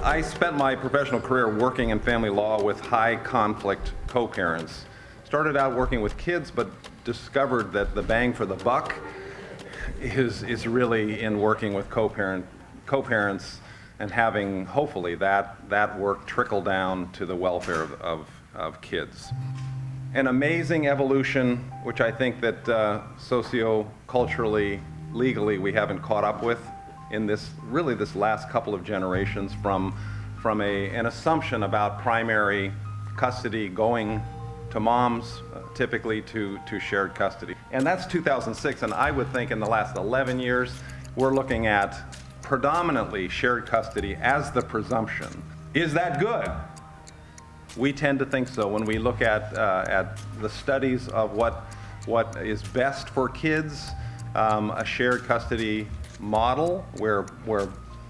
I spent my professional career working in family law with high conflict co-parents. Started out working with kids, but discovered that the bang for the buck is really in working with co-parents and having, hopefully, that work trickle down to the welfare of kids. An amazing evolution, which I think that socio-culturally, legally, we haven't caught up with in this last couple of generations, from an assumption about primary custody going to moms, typically to shared custody. And that's 2006, and I would think in the last 11 years, we're looking at predominantly shared custody as the presumption. Is that good? We tend to think so when we look at the studies of what is best for kids. A shared custody model where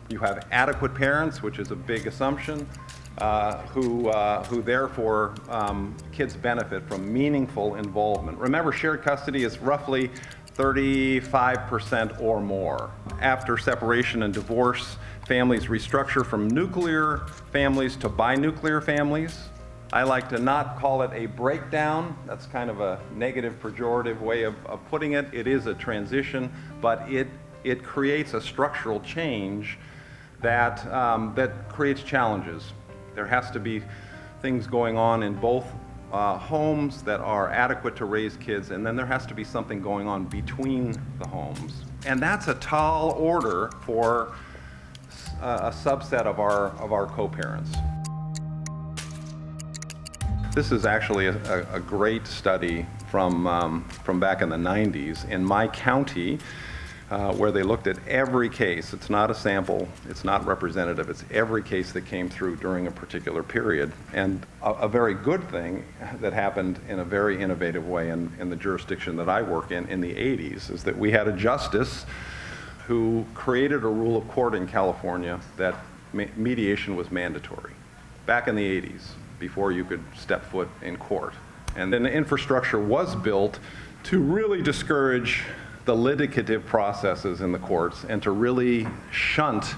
you have adequate parents, which is a big assumption, who therefore kids benefit from meaningful involvement. Remember, shared custody is roughly 35% or more. After separation and divorce, families restructure from nuclear families to binuclear families. I like to not call it a breakdown. That's kind of a negative, pejorative way of putting it. It is a transition, but it creates a structural change that creates challenges. There has to be things going on in both homes that are adequate to raise kids, and then there has to be something going on between the homes. And that's a tall order for a subset of our co-parents. This is actually a great study from back in the 90s in my county, where they looked at every case. It's not a sample, it's not representative, it's every case that came through during a particular period. And a very good thing that happened in a very innovative way in the jurisdiction that I work in the 80s, is that we had a justice who created a rule of court in California that mediation was mandatory back in the 80s, before you could step foot in court. And then the infrastructure was built to really discourage the litigative processes in the courts and to really shunt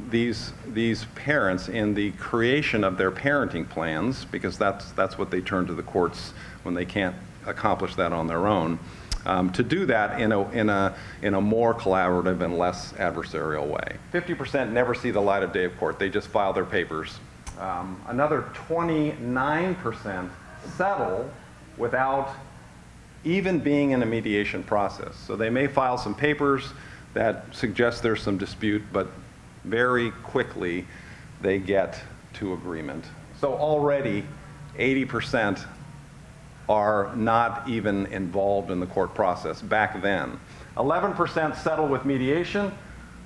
these parents in the creation of their parenting plans, because that's what they turn to the courts when they can't accomplish that on their own, to do that in a more collaborative and less adversarial way. 50% never see the light of day of court. They just file their papers. Another 29% settle without even being in a mediation process. So they may file some papers that suggest there's some dispute, but very quickly they get to agreement. So already 80% are not even involved in the court process back then. 11% settle with mediation.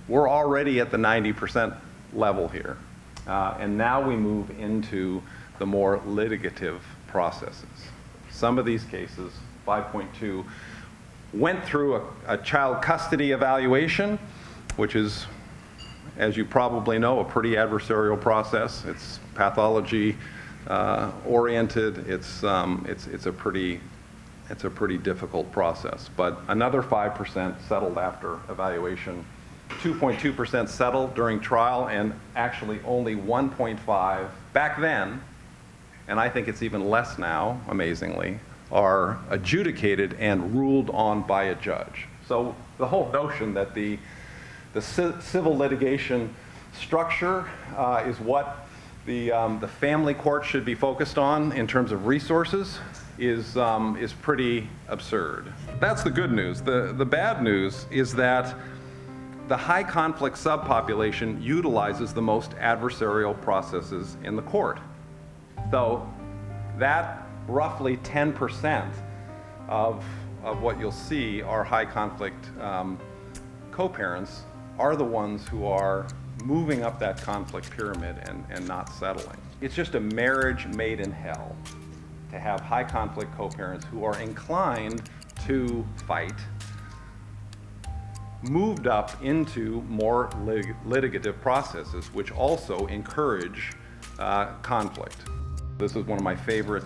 We're already at the 90% level here. And now we move into the more litigative processes. Some of these cases, 5.2, went through a child custody evaluation, which is, as you probably know, a pretty adversarial process. It's pathology oriented. It's a pretty difficult process. But another 5% settled after evaluation. 2.2% settled during trial, and actually only 1.5 back then, and I think it's even less now, amazingly, are adjudicated and ruled on by a judge. So the whole notion that the civil litigation structure is what the family court should be focused on in terms of resources is pretty absurd. That's the good news. The bad news is that the high conflict subpopulation utilizes the most adversarial processes in the court. So that roughly 10% of what you'll see are high conflict co-parents are the ones who are moving up that conflict pyramid and not settling. It's just a marriage made in hell to have high conflict co-parents who are inclined to fight, moved up into more litigative processes, which also encourage conflict. This is one of my favorite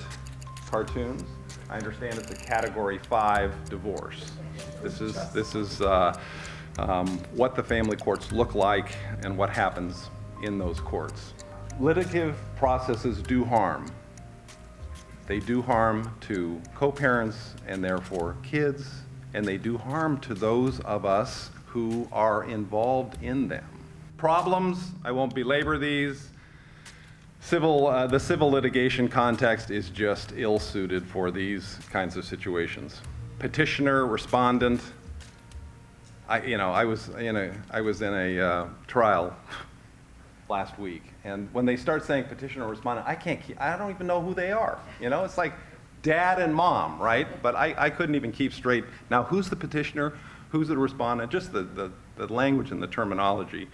cartoons. I understand it's a Category 5 divorce. This is what the family courts look like and what happens in those courts. Litigative processes do harm. They do harm to co-parents and therefore kids, and they do harm to those of us who are involved in them. Problems, I won't belabor these. The civil litigation context is just ill-suited for these kinds of situations. Petitioner, respondent. I was in a trial last week, and when they start saying petitioner, respondent, I don't even know who they are. It's like dad and mom, right? But I couldn't even keep straight. Now, who's the petitioner? Who's the respondent? Just the language and the terminology.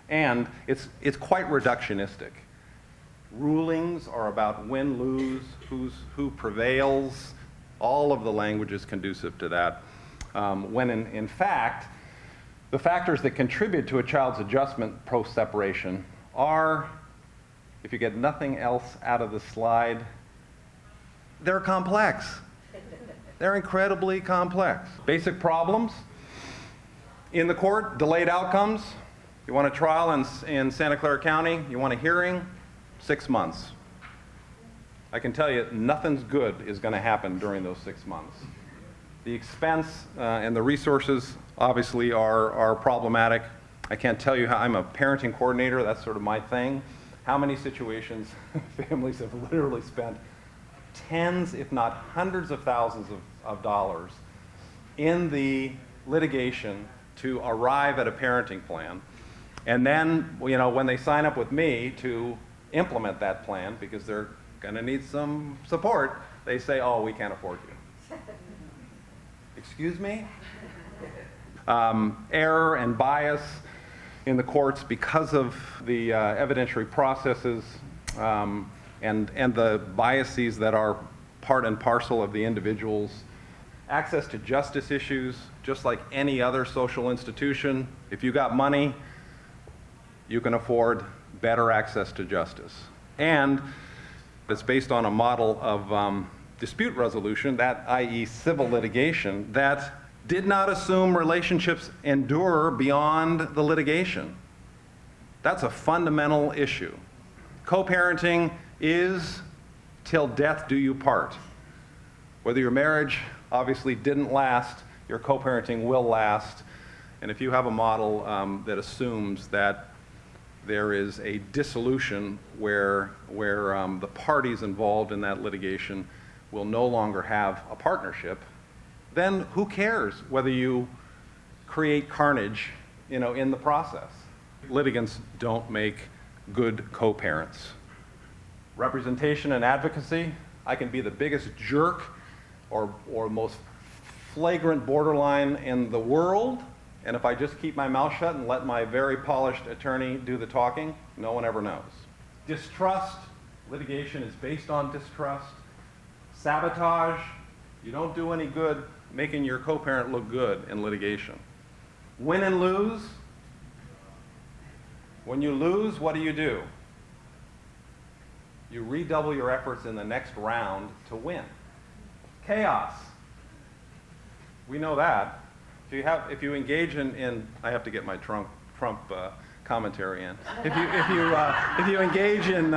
And it's quite reductionistic. Rulings are about win, lose, who prevails. All of the language is conducive to that. When in fact, the factors that contribute to a child's adjustment post-separation are, if you get nothing else out of the slide, they're complex. They're incredibly complex. Basic problems in the court, delayed outcomes. You want a trial in Santa Clara County, you want a hearing, 6 months. I can tell you nothing's good is going to happen during those 6 months. The expense and the resources obviously are problematic. I can't tell you how, I'm a parenting coordinator, that's sort of my thing. How many situations families have literally spent tens, if not hundreds of thousands of dollars in the litigation to arrive at a parenting plan. And then, when they sign up with me to implement that plan, because they're going to need some support, they say, oh, we can't afford you. Excuse me? Error and bias in the courts because of the evidentiary processes and the biases that are part and parcel of the individuals. Access to justice issues, just like any other social institution. If you got money, you can afford better access to justice. And it's based on a model of dispute resolution, that i.e. civil litigation, that did not assume relationships endure beyond the litigation. That's a fundamental issue. Co-parenting is till death do you part. Whether your marriage obviously didn't last, your co-parenting will last. And if you have a model that assumes that there is a dissolution where the parties involved in that litigation will no longer have a partnership, then who cares whether you create carnage, in the process? Litigants don't make good co-parents. Representation and advocacy, I can be the biggest jerk or most flagrant borderline in the world, and if I just keep my mouth shut and let my very polished attorney do the talking, no one ever knows. Distrust, litigation is based on distrust. Sabotage, you don't do any good making your co-parent look good in litigation. Win and lose, when you lose, what do? You redouble your efforts in the next round to win. Chaos, we know that. If you engage in I have to get my Trump commentary in. If you engage in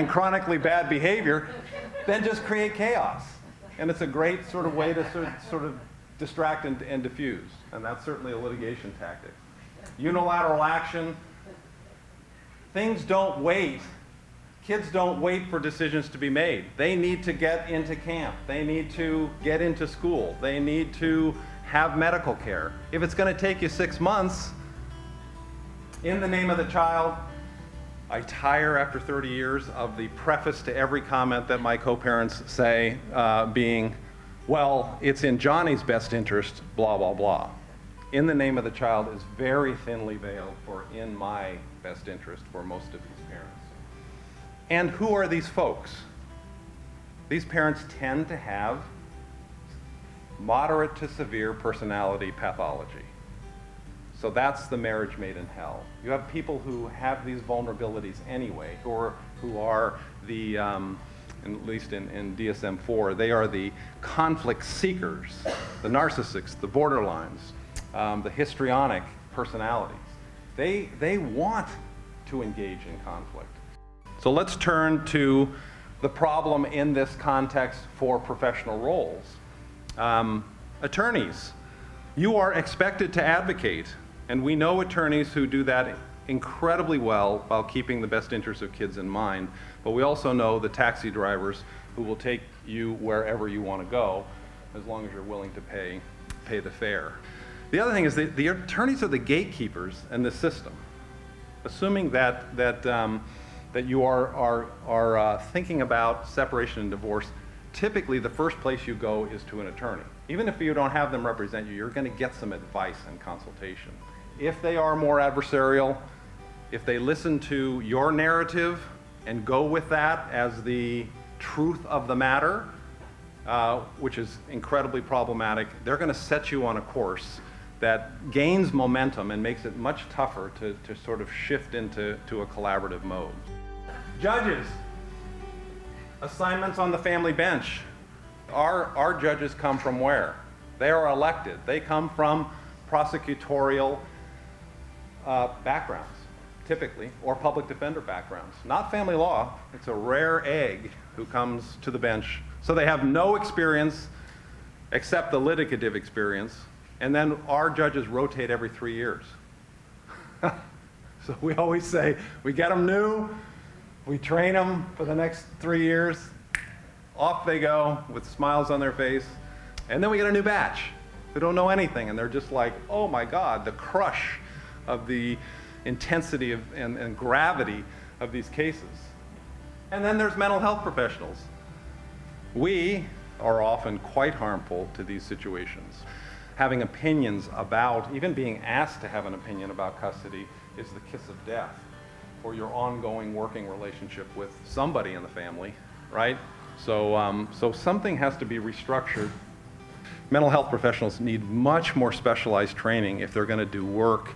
chronically bad behavior, then just create chaos. And it's a great sort of way to sort of distract and diffuse. And that's certainly a litigation tactic. Unilateral action. Things don't wait. Kids don't wait for decisions to be made. They need to get into camp. They need to get into school. They need to have medical care. If it's going to take you 6 months, in the name of the child, I tire after 30 years of the preface to every comment that my co-parents say being, well, it's in Johnny's best interest, blah, blah, blah. In the name of the child is very thinly veiled for in my best interest for most of these parents. And who are these folks? These parents tend to have moderate to severe personality pathology. So that's the marriage made in hell. You have people who have these vulnerabilities anyway, who are the, at least in DSM-4, they are the conflict seekers, the narcissists, the borderlines, the histrionic personalities. They want to engage in conflict. So let's turn to the problem in this context for professional roles. Attorneys, you are expected to advocate, and we know attorneys who do that incredibly well while keeping the best interests of kids in mind, but we also know the taxi drivers who will take you wherever you want to go as long as you're willing to pay the fare. The other thing is that the attorneys are the gatekeepers in the system. Assuming that you are thinking about separation and divorce, typically the first place you go is to an attorney. Even if you don't have them represent you, you're going to get some advice and consultation. If they are more adversarial, if they listen to your narrative and go with that as the truth of the matter, which is incredibly problematic, they're going to set you on a course that gains momentum and makes it much tougher to sort of shift into a collaborative mode. Judges, assignments on the family bench. Our judges come from where? They are elected. They come from prosecutorial backgrounds, typically, or public defender backgrounds. Not family law. It's a rare egg who comes to the bench. So they have no experience except the litigative experience. And then our judges rotate every 3 years. So we always say, we get them new, we train them for the next 3 years, off they go with smiles on their face, and then we get a new batch who don't know anything, and they're just like, oh my God, the crush of the intensity and gravity of these cases. And then there's mental health professionals. We are often quite harmful to these situations. Having opinions about, even being asked to have an opinion about custody is the kiss of death for your ongoing working relationship with somebody in the family, right? So something has to be restructured. Mental health professionals need much more specialized training if they're going to do work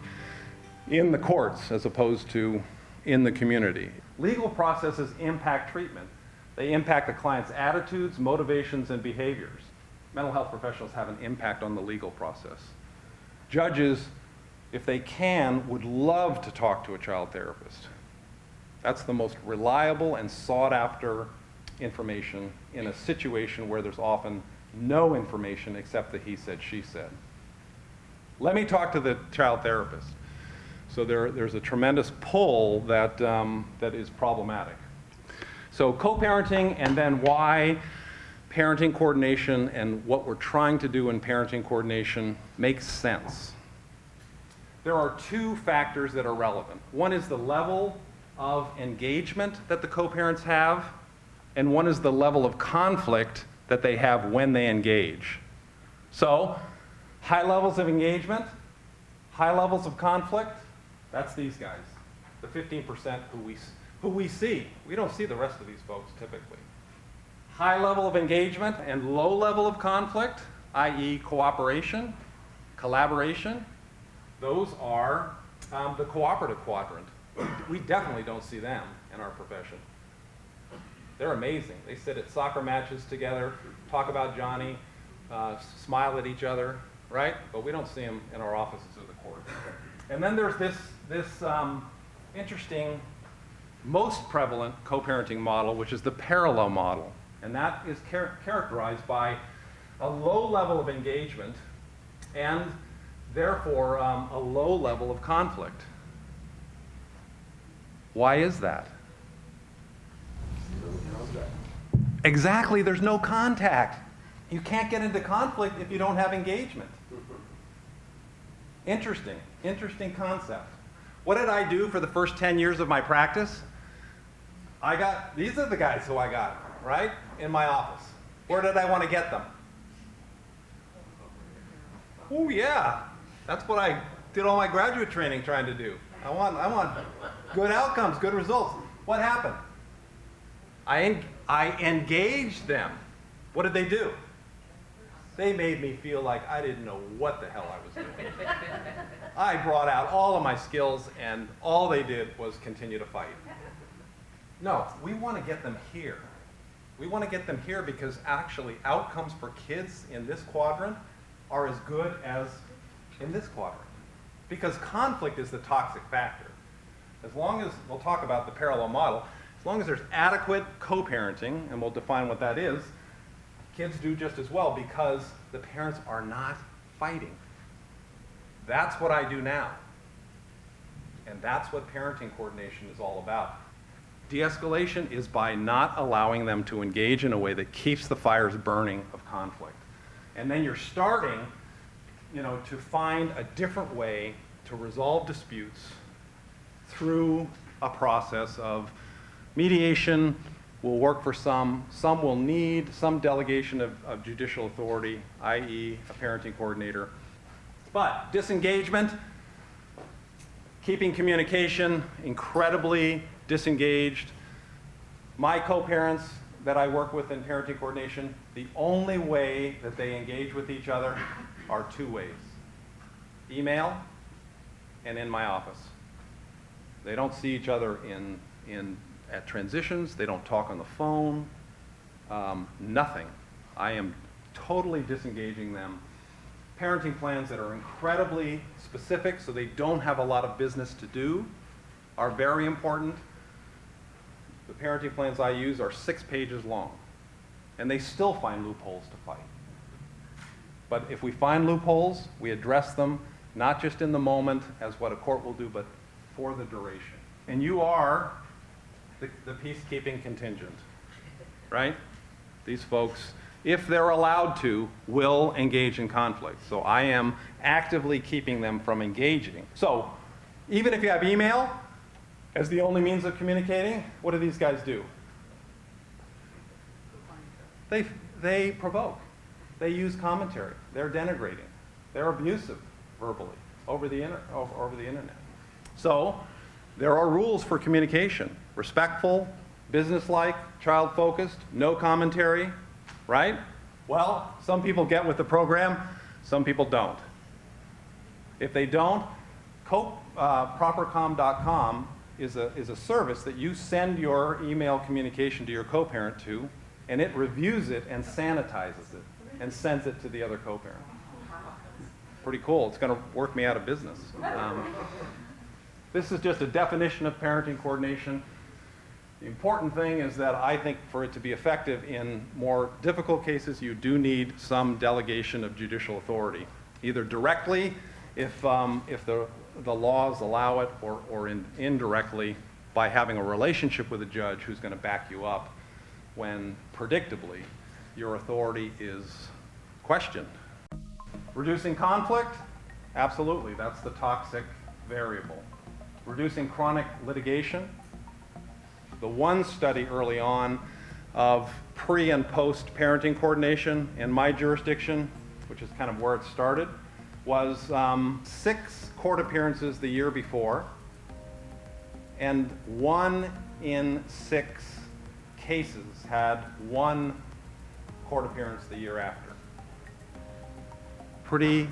in the courts as opposed to in the community. Legal processes impact treatment. They impact the client's attitudes, motivations, and behaviors. Mental health professionals have an impact on the legal process. Judges, if they can, would love to talk to a child therapist. That's the most reliable and sought after information in a situation where there's often no information except the he said, she said. Let me talk to the child therapist. So there's a tremendous pull that is problematic. So co-parenting, and then why parenting coordination and what we're trying to do in parenting coordination makes sense. There are two factors that are relevant. One is the level of engagement that the co-parents have, and one is the level of conflict that they have when they engage. So, high levels of engagement, high levels of conflict, that's these guys, the 15% who we see. We don't see the rest of these folks typically. High level of engagement and low level of conflict, i.e. cooperation, collaboration, those are the cooperative quadrant. We definitely don't see them in our profession. They're amazing. They sit at soccer matches together, talk about Johnny, smile at each other, right? But we don't see them in our offices or the court. And then there's this interesting, most prevalent co-parenting model, which is the parallel model. And that is characterized by a low level of engagement and therefore a low level of conflict. Why is that? Exactly, there's no contact. You can't get into conflict if you don't have engagement. Interesting concept. What did I do for the first 10 years of my practice? These are the guys who I got, right, in my office. Where did I want to get them? Oh yeah, that's what I did all my graduate training trying to do. I want good outcomes, good results. What happened? I engaged them. What did they do? They made me feel like I didn't know what the hell I was doing. I brought out all of my skills, and all they did was continue to fight. No, we want to get them here. We want to get them here because actually outcomes for kids in this quadrant are as good as in this quadrant. Because conflict is the toxic factor. As long as, we'll talk about the parallel model, as long as there's adequate co-parenting, and we'll define what that is, kids do just as well because the parents are not fighting. That's what I do now. And that's what parenting coordination is all about. De-escalation is by not allowing them to engage in a way that keeps the fires burning of conflict. And then you're starting, to find a different way to resolve disputes through a process of mediation. Will work for some will need some delegation of judicial authority, i.e. a parenting coordinator. But disengagement, keeping communication incredibly disengaged. My co-parents that I work with in parenting coordination, the only way that they engage with each other are two ways: email and in my office. They don't see each other at transitions. They don't talk on the phone. Nothing. I am totally disengaging them. Parenting plans that are incredibly specific, so they don't have a lot of business to do, are very important. The parenting plans I use are 6 pages long, and they still find loopholes to fight. But if we find loopholes, we address them, not just in the moment as what a court will do, but for the duration. And you are the peacekeeping contingent, right? These folks, if they're allowed to, will engage in conflict. So I am actively keeping them from engaging. So even if you have email as the only means of communicating, what do these guys do? They provoke. They use commentary. They're denigrating. They're abusive verbally over the internet. So there are rules for communication: respectful, businesslike, child-focused, no commentary, right? Well, some people get with the program, some people don't. If they don't, propercom.com is a service that you send your email communication to your co-parent to, and it reviews it and sanitizes it and sends it to the other co-parent. Pretty cool. It's going to work me out of business. This is just a definition of parenting coordination. The important thing is that I think for it to be effective in more difficult cases, you do need some delegation of judicial authority, either directly if the laws allow it, or indirectly by having a relationship with a judge who's going to back you up when, predictably, your authority is questioned. Reducing conflict? Absolutely, that's the toxic variable. Reducing chronic litigation? The one study early on of pre and post parenting coordination in my jurisdiction, which is kind of where it started, was 6 court appearances the year before, and 1 in 6 cases had 1 court appearance the year after. Pretty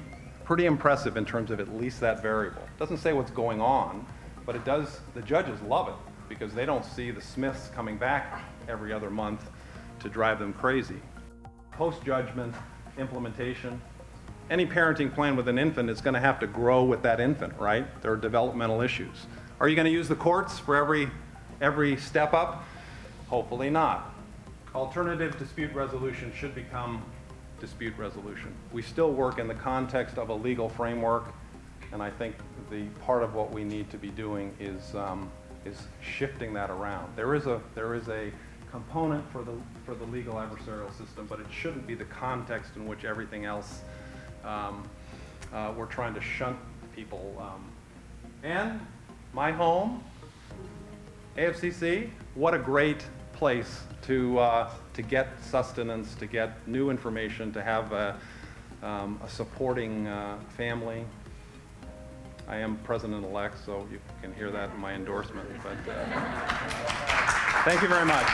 impressive in terms of at least that variable. Doesn't say what's going on, but it does. The judges love it because they don't see the Smiths coming back every other month to drive them crazy. Post-judgment implementation. Any parenting plan with an infant is going to have to grow with that infant, right? There are developmental issues. Are you going to use the courts for every step up? Hopefully not. Alternative dispute resolution should become dispute resolution. We still work in the context of a legal framework, and I think the part of what we need to be doing is shifting that around. There is a component for the legal adversarial system, but it shouldn't be the context in which everything else we're trying to shunt people. And my home, AFCC, what a great place to get sustenance, to get new information, to have a supporting family. I am president-elect, so you can hear that in my endorsement. But thank you very much.